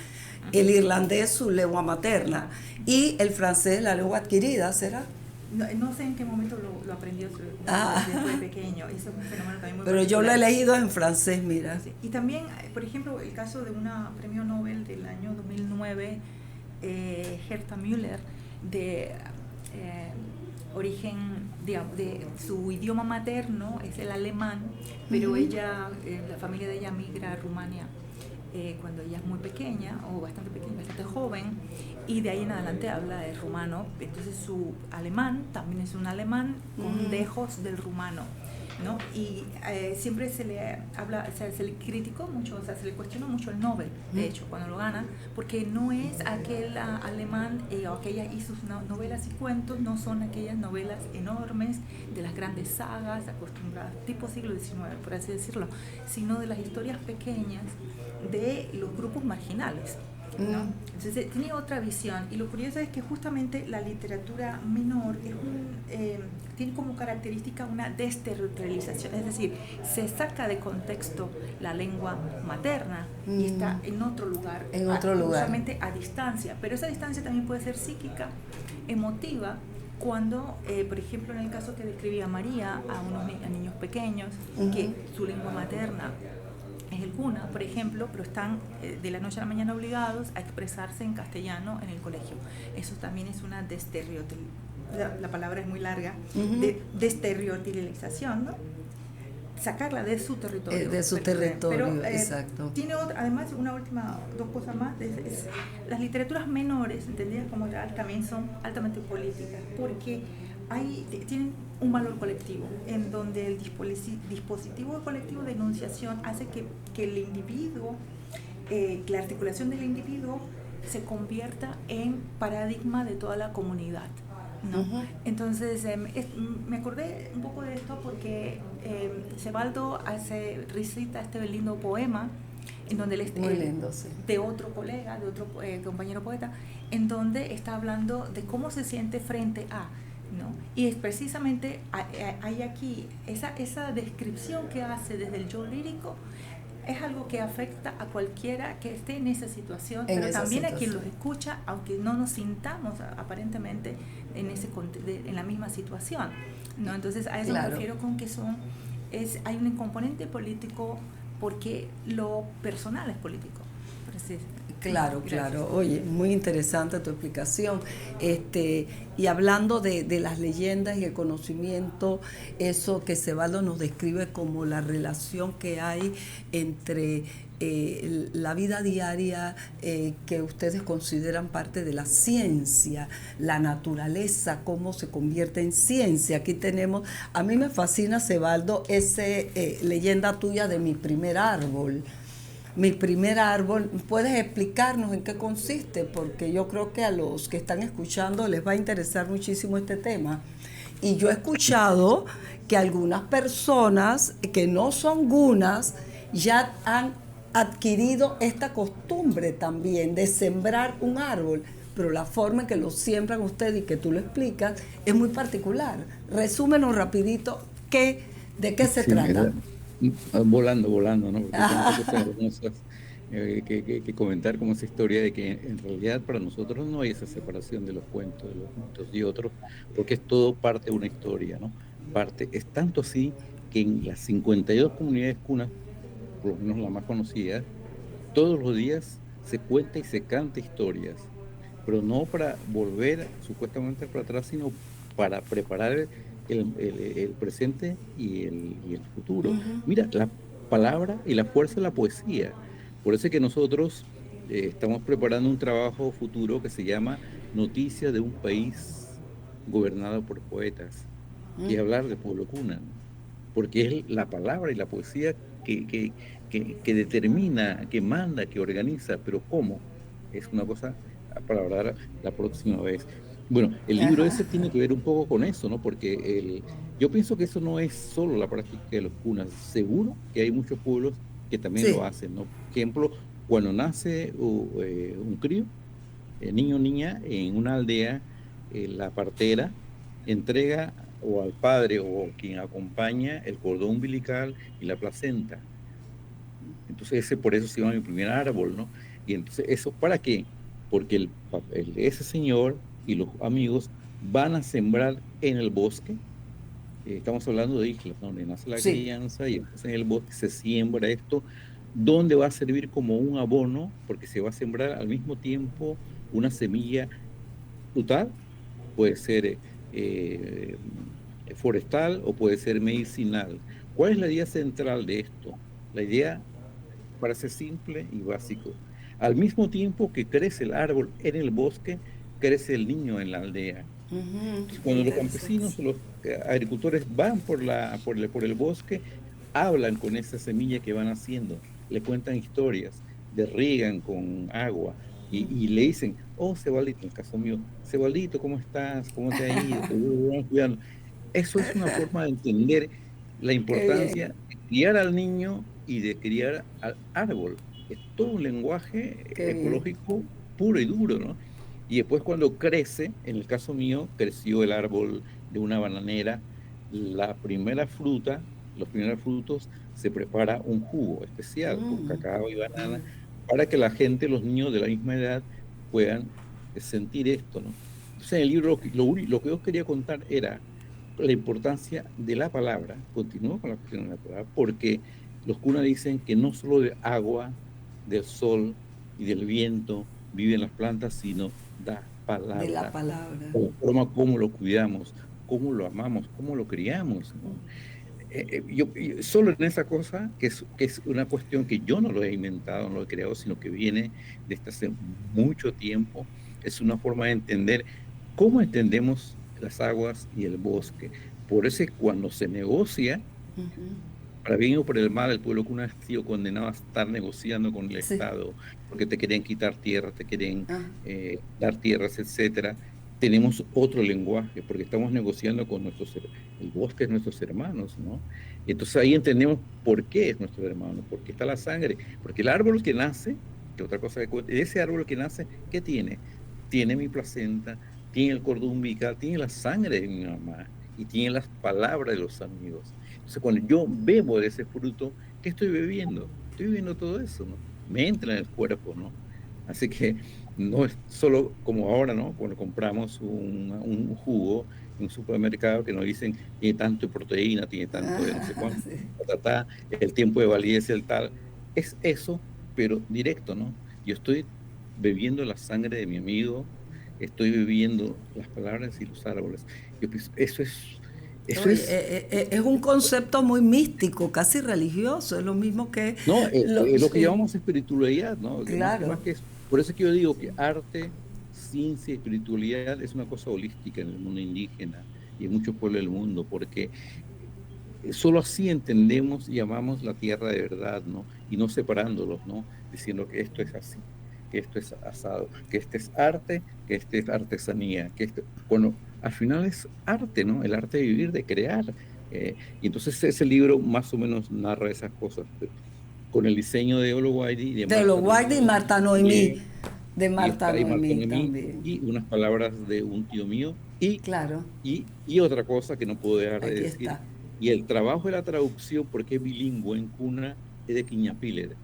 El irlandés, su lengua materna. Y el francés, la lengua adquirida, ¿será? No sé en qué momento lo aprendió desde pequeño. Eso es un fenómeno también muy Pero particular. yo lo he leído en francés, mira. Sí. Y también, por ejemplo, el caso de una premio Nobel del año 2009, Herta Müller, de origen, digamos, de su idioma materno es el alemán, pero ella, la familia de ella migra a Rumania cuando ella es muy pequeña, o bastante pequeña, bastante joven, y de ahí en adelante habla el rumano. Entonces su alemán también es un alemán con dejos del rumano, ¿no? Y siempre se le habla, o sea, se le criticó mucho, o sea, se le cuestionó mucho el Nobel, de hecho, cuando lo gana, porque no es aquel alemán, o aquella, y sus novelas y cuentos no son aquellas novelas enormes de las grandes sagas acostumbradas, tipo siglo XIX, por así decirlo, sino de las historias pequeñas de los grupos marginales, ¿no? Entonces tiene otra visión, y lo curioso es que justamente la literatura menor tiene como característica una desterritorialización, es decir, se saca de contexto la lengua materna y está en otro lugar, usualmente a distancia, pero esa distancia también puede ser psíquica, emotiva, cuando, por ejemplo, en el caso que describía María, a niños pequeños, que su lengua materna es el cuna, por ejemplo, pero están de la noche a la mañana obligados a expresarse en castellano en el colegio. Eso también es una la palabra es muy larga, de desterritorialización, ¿no? Sacarla de su territorio. De su territorio, pero, exacto. Tiene además dos cosas más. Las literaturas menores, entendidas como tal, también son altamente políticas, porque tienen un valor colectivo, en donde el dispositivo colectivo de enunciación hace que el individuo, la articulación del individuo se convierta en paradigma de toda la comunidad, ¿no? Entonces, me acordé un poco de esto porque Cebaldo recita este lindo poema, en donde él de otro colega, de otro compañero poeta, en donde está hablando de cómo se siente frente a, ¿no? Y es precisamente hay aquí esa descripción que hace desde el yo lírico, es algo que afecta a cualquiera que esté en esa situación, pero también a quien los escucha, aunque no nos sintamos aparentemente en la misma situación, ¿no? Entonces a eso me refiero con que hay un componente político porque lo personal es político. Claro. Oye, muy interesante tu explicación. Y hablando de las leyendas y el conocimiento, eso que Cebaldo nos describe como la relación que hay entre la vida diaria que ustedes consideran parte de la ciencia, la naturaleza, cómo se convierte en ciencia. Aquí tenemos, a mí me fascina, Cebaldo, esa leyenda tuya de mi primer árbol. Mi primer árbol, ¿puedes explicarnos en qué consiste? Porque yo creo que a los que están escuchando les va a interesar muchísimo este tema. Y yo he escuchado que algunas personas que no son gunas ya han adquirido esta costumbre también de sembrar un árbol, pero la forma en que lo siembran ustedes y que tú lo explicas es muy particular. Resúmenos rapidito de qué se trata. Volando, ¿no? Porque son cosas hermosas que comentar, como esa historia de que en realidad para nosotros no hay esa separación de los cuentos, de los mitos y otros, porque es todo parte de una historia, ¿no? Es tanto así que en las 52 comunidades cunas, por lo menos la más conocida, todos los días se cuenta y se canta historias, pero no para volver supuestamente para atrás, sino para preparar el presente y el futuro. Mira, la palabra y la fuerza de la poesía. Por eso es que nosotros estamos preparando un trabajo futuro que se llama Noticias de un país gobernado por poetas, y hablar de pueblo cuna, ¿no? Porque es la palabra y la poesía que determina, que manda, que organiza, pero ¿cómo? Es una cosa para hablar la próxima vez. Bueno, el libro ese tiene que ver un poco con eso, ¿no? Porque yo pienso que eso no es solo la práctica de los cunas. Seguro que hay muchos pueblos que también lo hacen, ¿no? Por ejemplo, cuando nace un crío, niño o niña, en una aldea, la partera entrega o al padre o quien acompaña el cordón umbilical y la placenta. Entonces por eso se llama mi primer árbol, ¿no? Y entonces eso, ¿para qué? Porque ese señor y los amigos van a sembrar en el bosque. Estamos hablando de islas, ¿no? Donde nace la crianza y entonces en el bosque se siembra esto, donde va a servir como un abono, porque se va a sembrar al mismo tiempo una semilla frutal, puede ser forestal o puede ser medicinal. ¿Cuál es la idea central de esto? La idea parece simple y básico. Al mismo tiempo que crece el árbol en el bosque, crece el niño en la aldea. Cuando los campesinos, los agricultores van por el bosque, hablan con esa semilla que van haciendo, le cuentan historias, le riegan con agua y le dicen, oh, Sebaldito, en el caso mío, Sebaldito, ¿cómo estás? ¿Cómo te ha ido? Eso es una forma de entender la importancia de criar al niño y de criar al árbol. Es todo un lenguaje ecológico puro y duro, ¿no? Y después cuando crece, en el caso mío, creció el árbol de una bananera, la primera fruta, los primeros frutos, se prepara un jugo especial con cacao y banana para que la gente, los niños de la misma edad, puedan sentir esto, ¿no? Entonces en el libro lo que yo quería contar era la importancia de la palabra. Continúo con la cuestión de la palabra, porque los cunas dicen que no solo de agua, del sol y del viento viven las plantas, sino da palabra. De la palabra. La forma como lo cuidamos, cómo lo amamos, cómo lo criamos, ¿no? Yo solo en esa cosa, que es una cuestión que yo no lo he inventado, no lo he creado, sino que viene desde hace mucho tiempo, es una forma de entender cómo entendemos las aguas y el bosque. Por eso cuando se negocia, para bien o por el mal, el pueblo cuna ha sido condenado a estar negociando con el Estado, porque te quieren quitar tierras, te quieren dar tierras, etcétera. Tenemos otro lenguaje, porque estamos negociando con el bosque es nuestros hermanos, ¿no? Y entonces ahí entendemos por qué es nuestro hermano, por qué está la sangre, porque el árbol que nace, que otra cosa que ese árbol que nace, ¿qué tiene? Tiene mi placenta, tiene el cordón umbilical, tiene la sangre de mi mamá y tiene las palabras de los amigos. Entonces cuando yo bebo de ese fruto, ¿qué estoy bebiendo? Estoy bebiendo todo eso, ¿no? Me entra en el cuerpo, ¿no? Así que no es solo como ahora, ¿no? Cuando compramos un jugo en un supermercado que nos dicen tiene tanto de proteína, tiene tanto de no sé cuánto, el tiempo de validez, el tal. Es eso, pero directo, ¿no? Yo estoy bebiendo la sangre de mi amigo, estoy bebiendo las palabras y los árboles. Yo pienso, eso es un concepto muy místico, casi religioso, es lo mismo que... No, lo que llamamos espiritualidad, ¿no? Claro. Más que eso. Por eso es que yo digo que arte, ciencia y espiritualidad es una cosa holística en el mundo indígena y en muchos pueblos del mundo, porque solo así entendemos y amamos la tierra de verdad, ¿no? Y no separándolos, ¿no? Diciendo que esto es así, que esto es asado, que este es arte, que este es artesanía, que esto... Bueno, al final es arte, ¿no? El arte de vivir, de crear. Y entonces ese libro más o menos narra esas cosas, con el diseño de Olo Guaydi y Marta Noemí. De Marta Noemí también. Y unas palabras de un tío mío. Claro. Y otra cosa que no puedo dejar de decir. Está. Y el trabajo de la traducción, porque es bilingüe en cuna, es de Quiñapiller,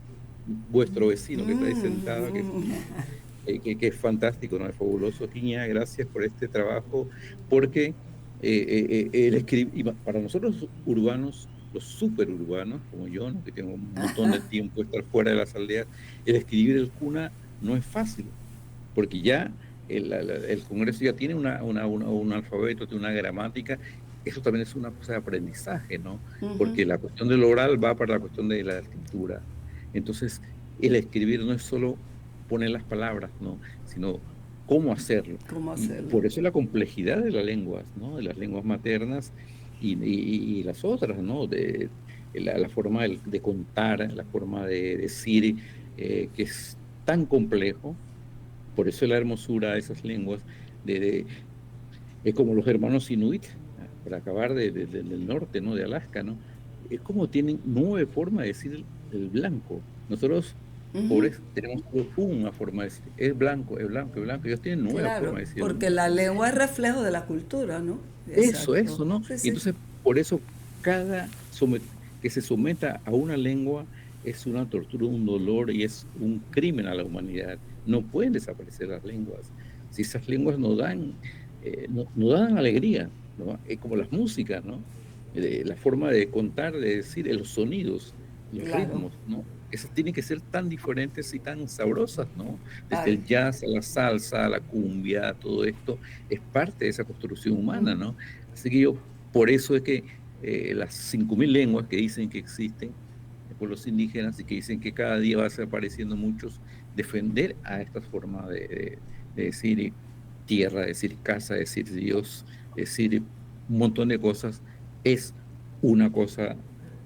vuestro vecino que está ahí sentado, que es fantástico, ¿no? Es fabuloso. Quiña, gracias por este trabajo, porque él escribe, y para nosotros urbanos, los superurbanos, como yo, ¿no? Que tengo un montón de tiempo de estar fuera de las aldeas, el escribir el cuna no es fácil, porque ya el Congreso ya tiene un alfabeto, tiene una gramática. Eso también es una cosa de aprendizaje, ¿no? Porque la cuestión del oral va para la cuestión de la escritura. Entonces, el escribir no es solo poner las palabras, ¿no? Sino cómo hacerlo. Por eso la complejidad de las lenguas, ¿no? De las lenguas maternas y las otras, ¿no? la forma de contar, la forma de decir, que es tan complejo. Por eso la hermosura de esas lenguas, es como los hermanos Inuit, para acabar del norte, ¿no? De Alaska, ¿no? Es como tienen 9 formas de decir el blanco. Nosotros, pobres, tenemos una forma de decir, es blanco, es blanco, es blanco. Ellos tienen 9 Claro, formas de decir. porque la lengua es reflejo de la cultura, ¿no? Eso, ¿no? Sí, Y entonces, por eso, que se someta a una lengua es una tortura, un dolor y es un crimen a la humanidad. No pueden desaparecer las lenguas. Si esas lenguas no dan alegría, ¿no? Es como las músicas, ¿no? La forma de contar, de decir, los sonidos, los ritmos, ¿no? Esas tienen que ser tan diferentes y tan sabrosas, ¿no? Desde el jazz a la salsa, a la cumbia, todo esto es parte de esa construcción humana, ¿no? Así que por eso es que las 5.000 lenguas que dicen que existen de pueblos indígenas y que dicen que cada día va a ser apareciendo muchos, defender a estas formas de decir tierra, decir casa, decir Dios, decir un montón de cosas, es una cosa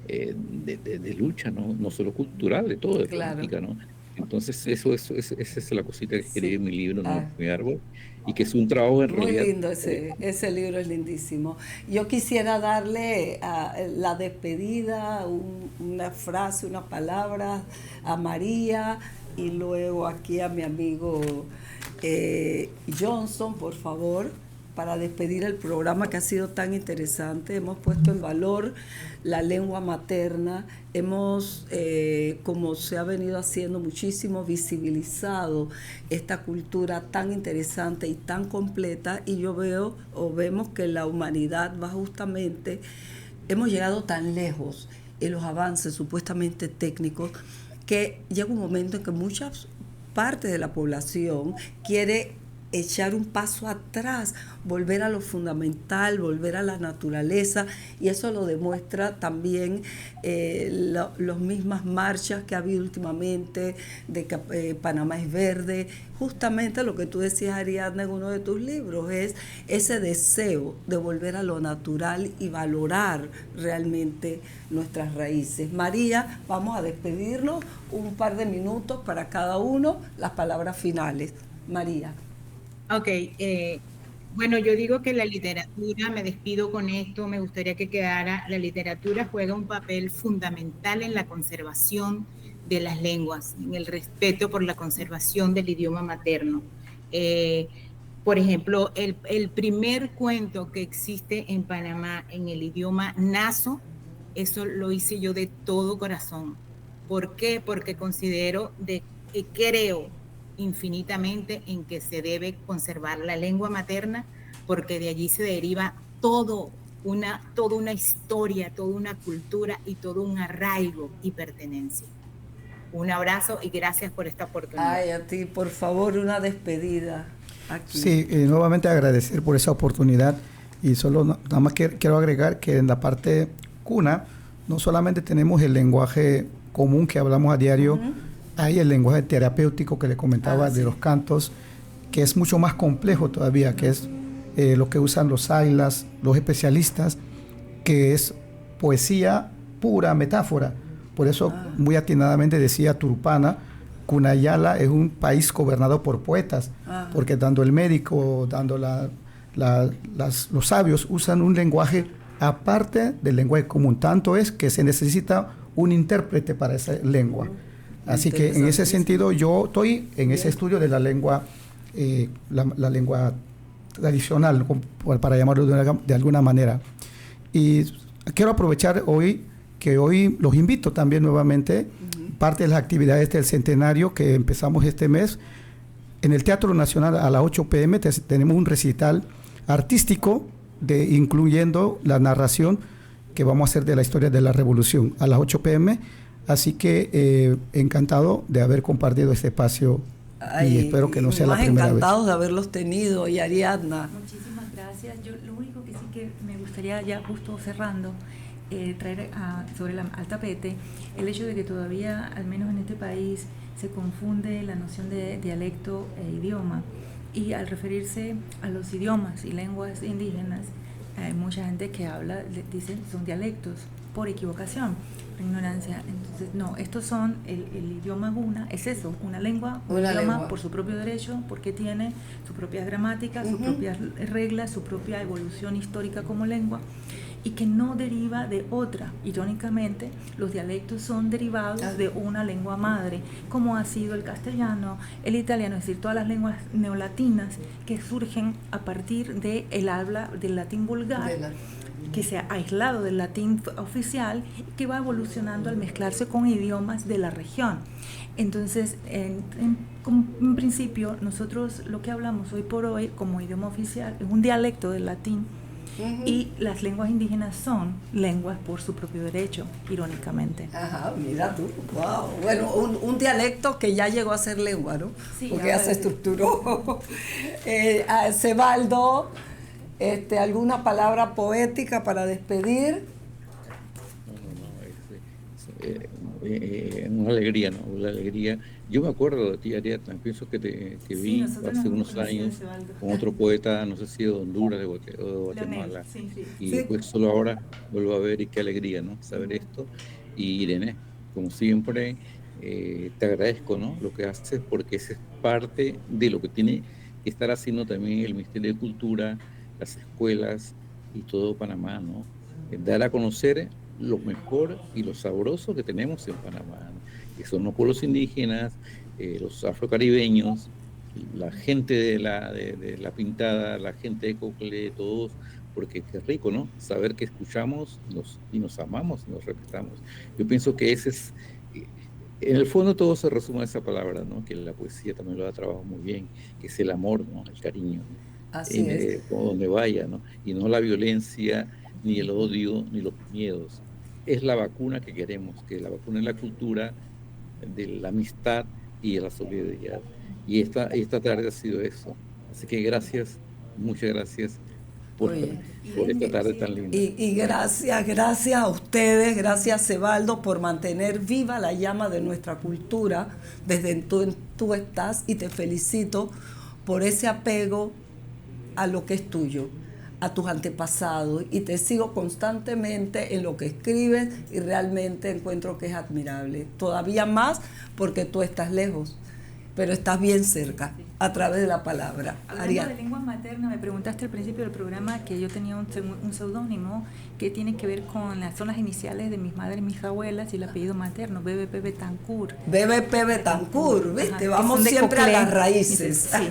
de lucha, ¿no? No solo cultural, de todo, de política, ¿no? Entonces esa es la cosita que escribí en mi libro, ¿no? Mi árbol, y que es un trabajo en realidad. Muy lindo ese libro, es lindísimo. Yo quisiera darle la despedida, una frase, unas palabras a María, y luego aquí a mi amigo Johnson, por favor, para despedir el programa que ha sido tan interesante. Hemos puesto en valor la lengua materna, hemos, como se ha venido haciendo muchísimo, visibilizado esta cultura tan interesante y tan completa, y vemos que la humanidad va justamente, hemos llegado tan lejos en los avances supuestamente técnicos, que llega un momento en que muchas partes de la población quiere echar un paso atrás, volver a lo fundamental, volver a la naturaleza, y eso lo demuestra también las mismas marchas que ha habido últimamente de que Panamá es verde. Justamente lo que tú decías, Ariadna, en uno de tus libros, es ese deseo de volver a lo natural y valorar realmente nuestras raíces. María, vamos a despedirnos, un par de minutos para cada uno, las palabras finales. María. Ok, bueno, yo digo que la literatura, me despido con esto, me gustaría que quedara, la literatura juega un papel fundamental en la conservación de las lenguas, en el respeto por la conservación del idioma materno. Por ejemplo, el primer cuento que existe en Panamá en el idioma naso, eso lo hice yo de todo corazón. ¿Por qué? Porque considero, creo infinitamente en que se debe conservar la lengua materna, porque de allí se deriva toda una historia, toda una cultura y todo un arraigo y pertenencia. Un abrazo y gracias por esta oportunidad. Ay, a ti, por favor, una despedida aquí. Sí, nuevamente agradecer por esa oportunidad, y solo nada más quiero agregar que en la parte cuna no solamente tenemos el lenguaje común que hablamos a diario, hay el lenguaje terapéutico que le comentaba de los cantos, que es mucho más complejo todavía, que es lo que usan los ailas, los especialistas, que es poesía pura, metáfora. Por eso muy atinadamente decía Turpana, Cunayala es un país gobernado por poetas, porque dando el médico, dando los sabios usan un lenguaje aparte del lenguaje común. Tanto es que se necesita un intérprete para esa lengua. Así que en ese sentido yo estoy en ese estudio de la lengua, la lengua tradicional, para llamarlo de alguna manera. Y quiero aprovechar hoy los invito también nuevamente, parte de las actividades del centenario que empezamos este mes. En el Teatro Nacional a las 8 p.m. tenemos un recital artístico incluyendo la narración que vamos a hacer de la historia de la Revolución a las 8 p.m., Así que encantado de haber compartido este espacio. Y espero que no sea la primera vez. Encantados de haberlos tenido. Y Ariadna. Muchísimas gracias. Yo lo único que sí que me gustaría, ya justo cerrando, traer al tapete el hecho de que todavía, al menos en este país, se confunde la noción de dialecto e idioma. Y al referirse a los idiomas y lenguas indígenas, hay mucha gente que habla, dicen son dialectos. por equivocación, por ignorancia. Entonces, no, estos son el idioma guna, es eso, una lengua, un idioma por su propio derecho, porque tiene sus propias gramáticas, sus propias reglas, su propia evolución histórica como lengua, y que no deriva de otra. Irónicamente, los dialectos son derivados de una lengua madre, como ha sido el castellano, el italiano, es decir, todas las lenguas neolatinas que surgen a partir del habla del latín vulgar, que se ha aislado del latín oficial, que va evolucionando al mezclarse con idiomas de la región. Entonces, en principio, nosotros lo que hablamos hoy por hoy como idioma oficial es un dialecto del latín, y las lenguas indígenas son lenguas por su propio derecho, irónicamente. Ajá, mira tú, wow. Bueno, un dialecto que ya llegó a ser lengua, ¿no? Sí, porque ya se estructuró. Cebaldo, ¿alguna palabra poética para despedir? Una alegría, ¿no? Una alegría. Yo me acuerdo de ti, Ariadna, pienso que vi hace unos años con otro poeta, no sé si de Honduras, de Guatemala. Y pues solo ahora vuelvo a ver, y qué alegría, ¿no? Saber esto. Y Irene, como siempre, te agradezco, ¿no? Lo que haces, porque esa es parte de lo que tiene que estar haciendo también el Ministerio de Cultura, las escuelas y todo Panamá, ¿no? Dar a conocer lo mejor y lo sabroso que tenemos en Panamá, ¿no? Que son los pueblos indígenas, los afrocaribeños, la gente de la Pintada, la gente de Cocle, todos, porque es rico, ¿no? Saber que escuchamos y nos amamos y nos respetamos. Yo pienso que ese es, en el fondo todo se resume a esa palabra, ¿no? Que la poesía también lo ha trabajado muy bien, que es el amor, ¿no? El cariño. Así es. Por donde vaya, ¿no? Y no la violencia, ni el odio, ni los miedos. Es la vacuna que queremos, que la vacuna es la cultura de la amistad y de la solidaridad. Y esta tarde ha sido eso. Así que gracias, muchas gracias por esta tarde tan linda. Y gracias a ustedes, gracias Cebaldo, por mantener viva la llama de nuestra cultura desde tú estás, y te felicito por ese apego a lo que es tuyo, a tus antepasados, y te sigo constantemente en lo que escribes y realmente encuentro que es admirable, todavía más porque tú estás lejos, pero estás bien cerca a través de la palabra. Hablando de lengua materna, me preguntaste al principio del programa que yo tenía un seudónimo que tiene que ver con son las iniciales de mis madres y mis abuelas y el apellido materno, BBP Betancourt. BBP Betancourt, ¿viste? Vamos siempre a las raíces. Sí.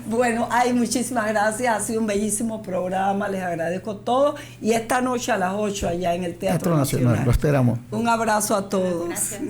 Bueno, muchísimas gracias, ha sido un bellísimo programa, les agradezco todo, y esta noche a las 8 allá en el Teatro Nacional. Lo esperamos. Un abrazo a todos. Gracias.